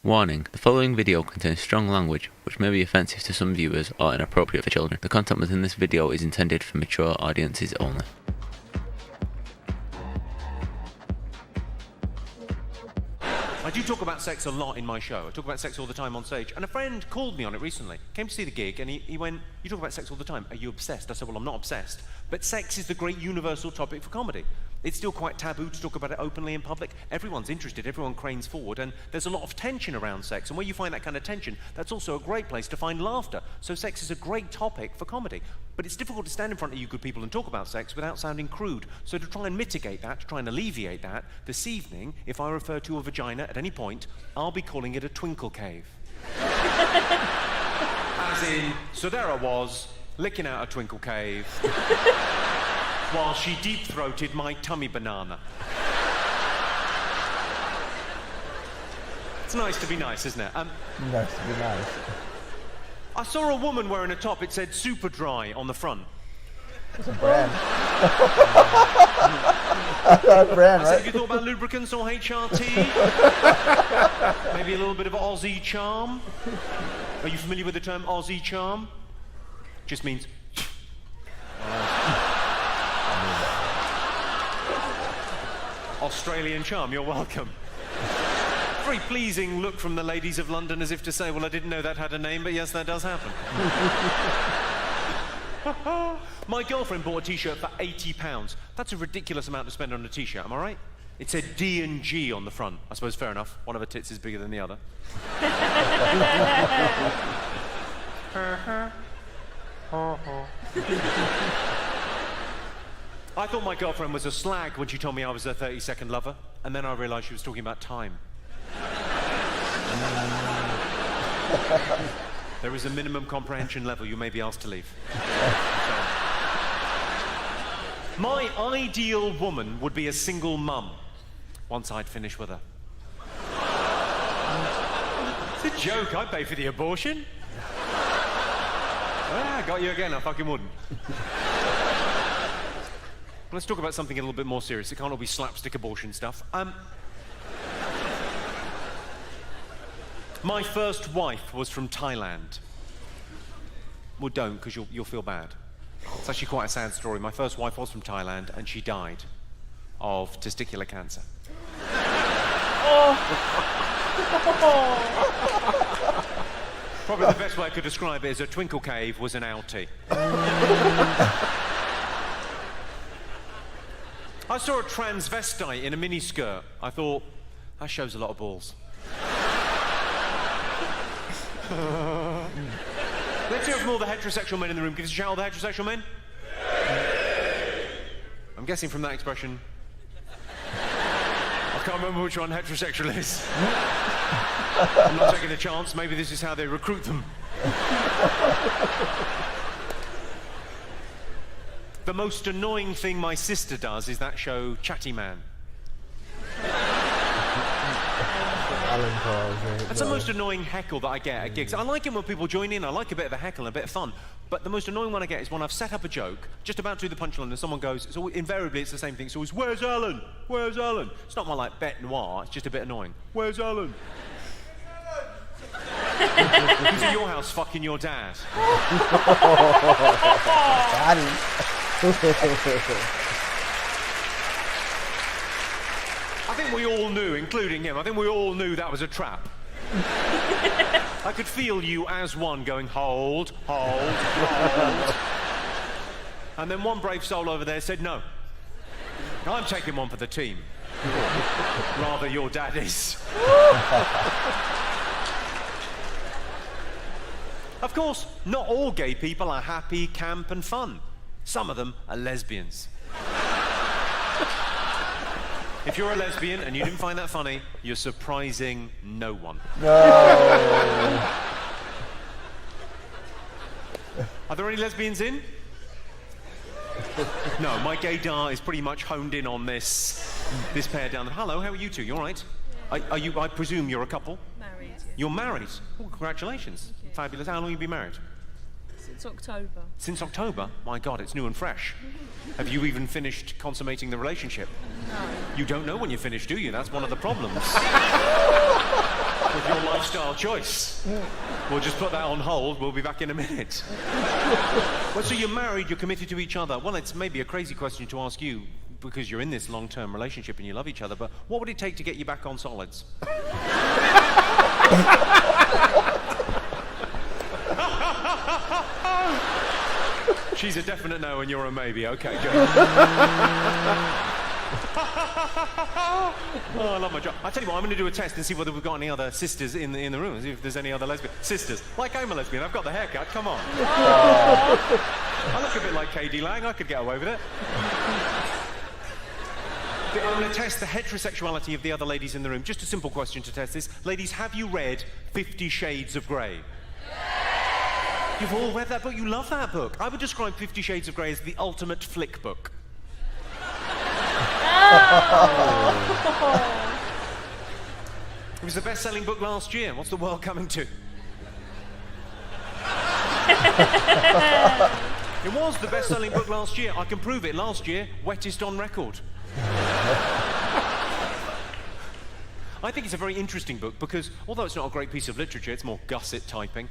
Warning, the following video contains strong language, which may be offensive to some viewers or inappropriate for children. The content within this video is intended for mature audiences only. I do talk about sex a lot in my show. I talk about sex all the time on stage. And a friend called me on it recently. Came to see the gig and he went, "You talk about sex all the time. Are you obsessed?" I said, "Well, I'm not obsessed. But sex is the great universal topic for comedy. It's still quite taboo to talk about it openly in public. Everyone's interested, everyone cranes forward, and there's a lot of tension around sex. And where you find that kind of tension, that's also a great place to find laughter. So sex is a great topic for comedy. But it's difficult to stand in front of you good people and talk about sex without sounding crude. So to try and mitigate that, to try and alleviate that, this evening, if I refer to a vagina at any point, I'll be calling it a twinkle cave." As in, so there I was, licking out a twinkle cave, while she deep-throated my tummy banana. It's nice to be nice, isn't it? Nice to be nice. I saw a woman wearing a top, it said super dry on the front. It's a brand. That brand, I said, "Have you thought about lubricants or HRT? Maybe a little bit of Aussie charm? Are you familiar with the term Aussie charm? Just means... Australian charm, you're welcome. Very pleasing look from the ladies of London, as if to say, well, I didn't know that had a name, but yes, that does happen. My girlfriend bought a t-shirt for £80. That's a ridiculous amount to spend on a t-shirt, am I right? It said D&G on the front. I suppose fair enough. One of her tits is bigger than the other. I thought my girlfriend was a slag when she told me I was her 30-second lover, and then I realised she was talking about time. There is a minimum comprehension level you may be asked to leave. My ideal woman would be a single mum, once I'd finished with her. It's a joke, I'd pay for the abortion. Ah, got you again, I fucking wouldn't. Let's talk about something a little bit more serious. It can't all be slapstick abortion stuff. My first wife was from Thailand. Well, don't, because you'll feel bad. It's actually quite a sad story. My first wife was from Thailand, and she died of testicular cancer. Probably the best way I could describe it is a twinkle cave was an outie. I saw a transvestite in a miniskirt. I thought, that shows a lot of balls. Let's hear from all the heterosexual men in the room. Give us a shout, all the heterosexual men. I'm guessing from that expression, I can't remember which one heterosexual is. I'm not taking a chance. Maybe this is how they recruit them. The most annoying thing my sister does is that show Chatty Man. That's the most annoying heckle that I get at gigs. I like it when people join in. I like a bit of a heckle and a bit of fun. But the most annoying one I get is when I've set up a joke, just about to do the punchline, and someone goes, invariably it's the same thing. It's always, "Where's Alan? Where's Alan?" It's not my like bête noire, it's just a bit annoying. "Where's Alan?" Who's at your house fucking your dad? I think we all knew, including him, I think we all knew that was a trap. I could feel you as one going, "Hold, hold, hold." And then one brave soul over there said, "No, I'm taking one for the team." Rather, your dad is. Of course, not all gay people are happy, camp, and fun. Some of them are lesbians. If you're a lesbian and you didn't find that funny, you're surprising no one. No. Are there any lesbians in? No, my gaydar is pretty much honed in on this pair down there. Hello, how are you two? You all right? Yeah. Are you? I presume you're a couple? Married. Yeah. You're married? Oh, congratulations. Fabulous. How long have you been married? Since October. Since October? My God, it's new and fresh. Have you even finished consummating the relationship? No. You don't know when you're finished, do you? That's one of the problems with your lifestyle choice. We'll just put that on hold. We'll be back in a minute. Well, so you're married, you're committed to each other. Well, it's maybe a crazy question to ask you because you're in this long-term relationship and you love each other, but what would it take to get you back on solids? She's a definite no and you're a maybe. Okay, good. Oh, I love my job. I'll tell you what, I'm going to do a test and see whether we've got any other sisters in the room, see if there's any other lesbian sisters. Like I'm a lesbian, I've got the haircut, come on. I look a bit like K.D. Lang, I could get away with it. I'm going to test the heterosexuality of the other ladies in the room. Just a simple question to test this. Ladies, have you read 50 Shades of Grey? You've all read that book? You love that book. I would describe 50 Shades of Grey as the ultimate flick book. It was the best-selling book last year. What's the world coming to? It was the best-selling book last year. I can prove it. Last year, wettest on record. I think it's a very interesting book because, although it's not a great piece of literature, it's more gusset typing.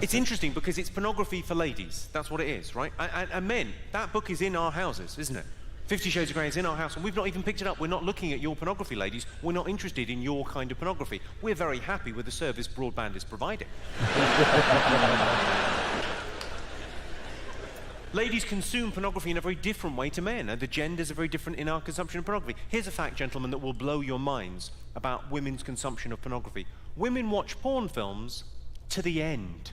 It's interesting because it's pornography for ladies. That's what it is, right? And men, that book is in our houses, isn't it? 50 Shades of Grey is in our house, and we've not even picked it up. We're not looking at your pornography, ladies. We're not interested in your kind of pornography. We're very happy with the service broadband is providing. Ladies consume pornography in a very different way to men, and the genders are very different in our consumption of pornography. Here's a fact, gentlemen, that will blow your minds about women's consumption of pornography. Women watch porn films to the end.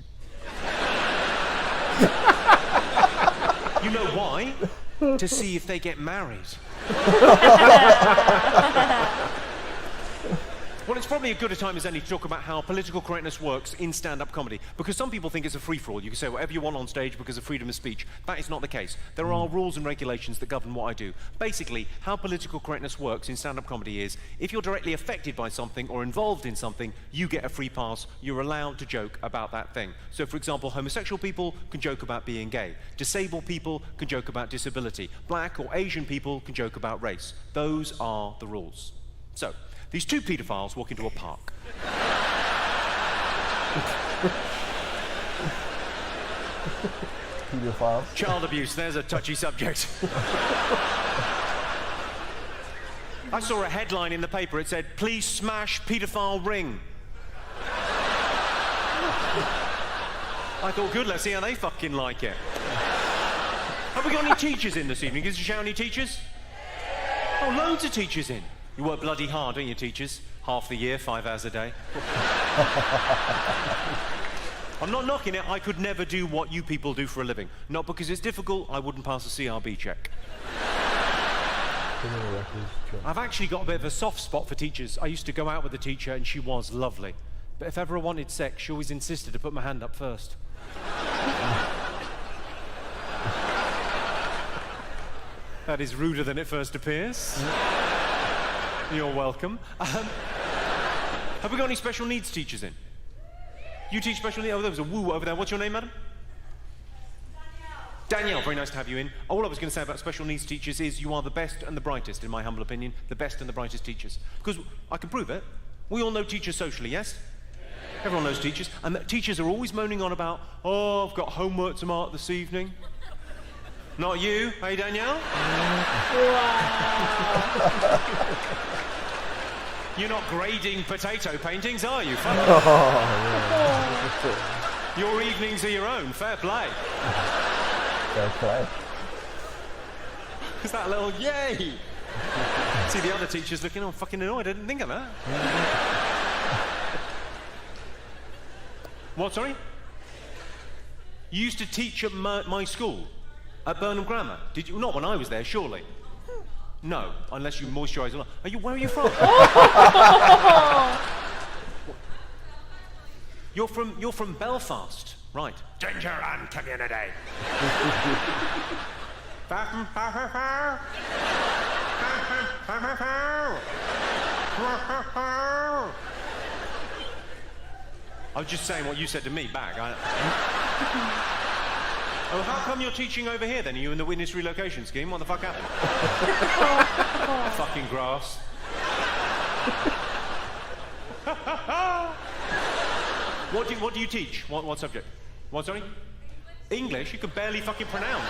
You know why? To see if they get married. Well, it's probably as good a time as any to talk about how political correctness works in stand-up comedy, because some people think it's a free-for-all. You can say whatever you want on stage because of freedom of speech. That is not the case. There are rules and regulations that govern what I do. Basically, how political correctness works in stand-up comedy is, if you're directly affected by something or involved in something, you get a free pass. You're allowed to joke about that thing. So, for example, homosexual people can joke about being gay. Disabled people can joke about disability. Black or Asian people can joke about race. Those are the rules. So, these two paedophiles walk into a park. Pedophiles. Child abuse, there's a touchy subject. I saw a headline in the paper, it said, "Please smash paedophile ring." I thought, good, let's see how they fucking like it. Have we got any teachers in this evening? Can you show any teachers? Oh, loads of teachers in. You work bloody hard, don't you, teachers? Half the year, 5 hours a day. I'm not knocking it. I could never do what you people do for a living. Not because it's difficult. I wouldn't pass a CRB check. I've actually got a bit of a soft spot for teachers. I used to go out with a teacher and she was lovely. But if ever I wanted sex, she always insisted to put my hand up first. That is ruder than it first appears. You're welcome. Have we got any special needs teachers in? You teach special needs? Oh, there was a woo over there. What's your name, madam? Danielle, very nice to have you in. All I was going to say about special needs teachers is you are the best and the brightest, in my humble opinion, the best and the brightest teachers. Because I can prove it. We all know teachers socially, yes? Everyone knows teachers. And the teachers are always moaning on about, oh, I've got homework to mark this evening. Not you, hey, Danielle? Wow. You're not grading potato paintings, are you? Your evenings are your own. Fair play. Fair play. Is that a little yay? See the other teachers looking, oh, fucking annoyed. I didn't think of that. What, sorry? You used to teach at my school, at Burnham Grammar. Did you? Not when I was there, surely. No, unless you moisturise a lot. Where are you from? You're from Belfast, right? Ginger and community. I was just saying what you said to me back. Oh, how come you're teaching over here then? Are you in the witness relocation scheme? What the fuck happened? Fucking grass. What do you teach? What subject? What, sorry? English? You can barely fucking pronounce.